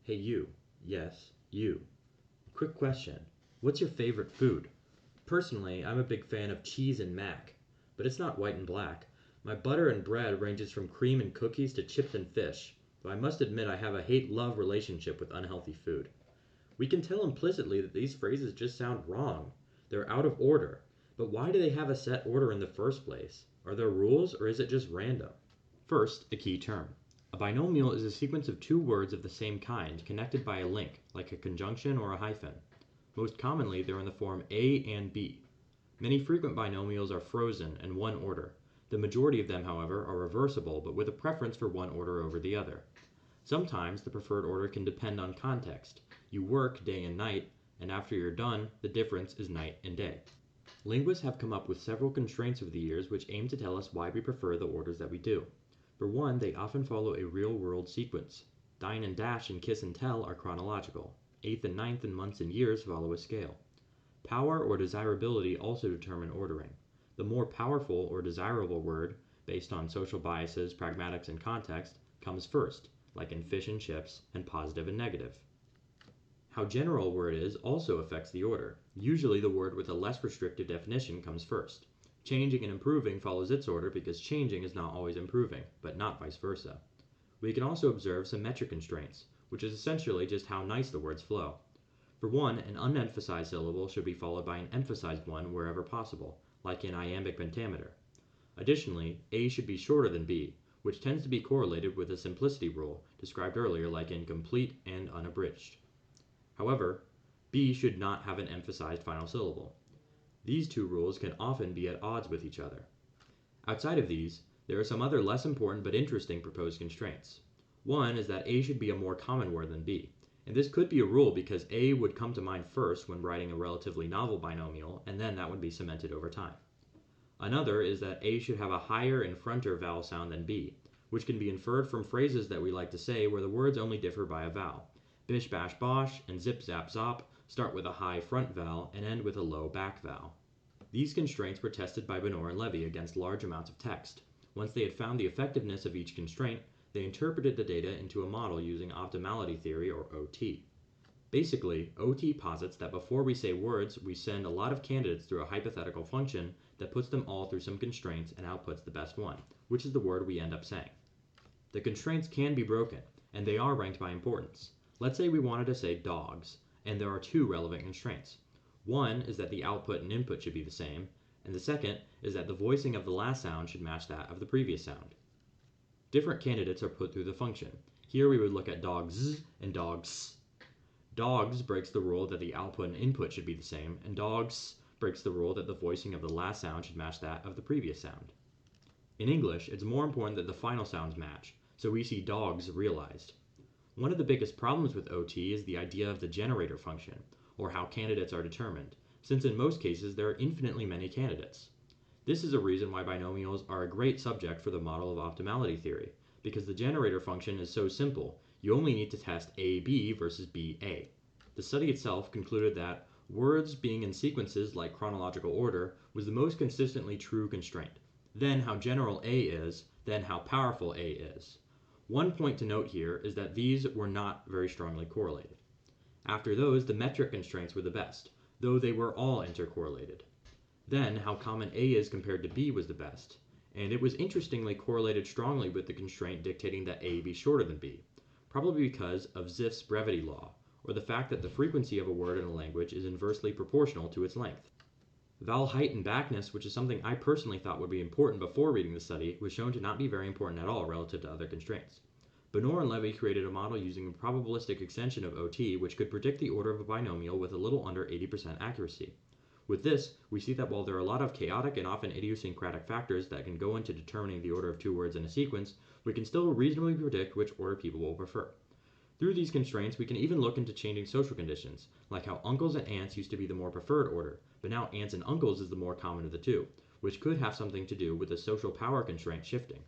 Hey you, yes, you. Quick question. What's your favorite food? Personally, I'm a big fan of cheese and mac, but it's not white and black. My butter and bread ranges from cream and cookies to chips and fish, though I must admit I have a hate-love relationship with unhealthy food. We can tell implicitly that these phrases just sound wrong. They're out of order. But why do they have a set order in the first place? Are there rules or is it just random? First, the key term. A binomial is a sequence of two words of the same kind connected by a link, like a conjunction or a hyphen. Most commonly, they're in the form A and B. Many frequent binomials are frozen in one order. The majority of them, however, are reversible, but with a preference for one order over the other. Sometimes the preferred order can depend on context. You work day and night, and after you're done, the difference is night and day. Linguists have come up with several constraints over the years which aim to tell us why we prefer the orders that we do. For one, they often follow a real-world sequence. Dine and dash and kiss and tell are chronological. Eighth and ninth and months and years follow a scale. Power or desirability also determine ordering. The more powerful or desirable word, based on social biases, pragmatics, and context, comes first, like in fish and chips, and positive and negative. How general a word is also affects the order. Usually the word with a less restrictive definition comes first. Changing and improving follows its order because changing is not always improving, but not vice versa. We can also observe some metric constraints, which is essentially just how nice the words flow. For one, an unemphasized syllable should be followed by an emphasized one wherever possible, like in iambic pentameter. Additionally, A should be shorter than B, which tends to be correlated with the simplicity rule, described earlier like in complete and unabridged. However, B should not have an emphasized final syllable. These two rules can often be at odds with each other. Outside of these, there are some other less important but interesting proposed constraints. One is that A should be a more common word than B, and this could be a rule because A would come to mind first when writing a relatively novel binomial, and then that would be cemented over time. Another is that A should have a higher and fronter vowel sound than B, which can be inferred from phrases that we like to say where the words only differ by a vowel. Bish bash bosh and zip zap zop start with a high front vowel and end with a low back vowel. These constraints were tested by Benor and Levy against large amounts of text. Once they had found the effectiveness of each constraint, they interpreted the data into a model using optimality theory, or OT. Basically, OT posits that before we say words, we send a lot of candidates through a hypothetical function that puts them all through some constraints and outputs the best one, which is the word we end up saying. The constraints can be broken, and they are ranked by importance. Let's say we wanted to say dogs, and there are two relevant constraints. One is that the output and input should be the same, and the second is that the voicing of the last sound should match that of the previous sound. Different candidates are put through the function. Here we would look at dogs and dogs. Dogs breaks the rule that the output and input should be the same, and dogs breaks the rule that the voicing of the last sound should match that of the previous sound. In English, it's more important that the final sounds match, so we see dogs realized. One of the biggest problems with OT is the idea of the generator function, or how candidates are determined, since in most cases there are infinitely many candidates. This is a reason why binomials are a great subject for the model of optimality theory, because the generator function is so simple, you only need to test AB versus BA. The study itself concluded that words being in sequences like chronological order was the most consistently true constraint, then how general A is, then how powerful A is. One point to note here is that these were not very strongly correlated. After those, the metric constraints were the best, though they were all intercorrelated. Then, how common A is compared to B was the best, and it was interestingly correlated strongly with the constraint dictating that A be shorter than B, probably because of Zipf's brevity law, or the fact that the frequency of a word in a language is inversely proportional to its length. Vowel height and backness, which is something I personally thought would be important before reading the study, was shown to not be very important at all relative to other constraints. Benor and Levy created a model using a probabilistic extension of OT which could predict the order of a binomial with a little under 80% accuracy. With this, we see that while there are a lot of chaotic and often idiosyncratic factors that can go into determining the order of two words in a sequence, we can still reasonably predict which order people will prefer. Through these constraints, we can even look into changing social conditions, like how uncles and aunts used to be the more preferred order, but now aunts and uncles is the more common of the two, which could have something to do with the social power constraint shifting.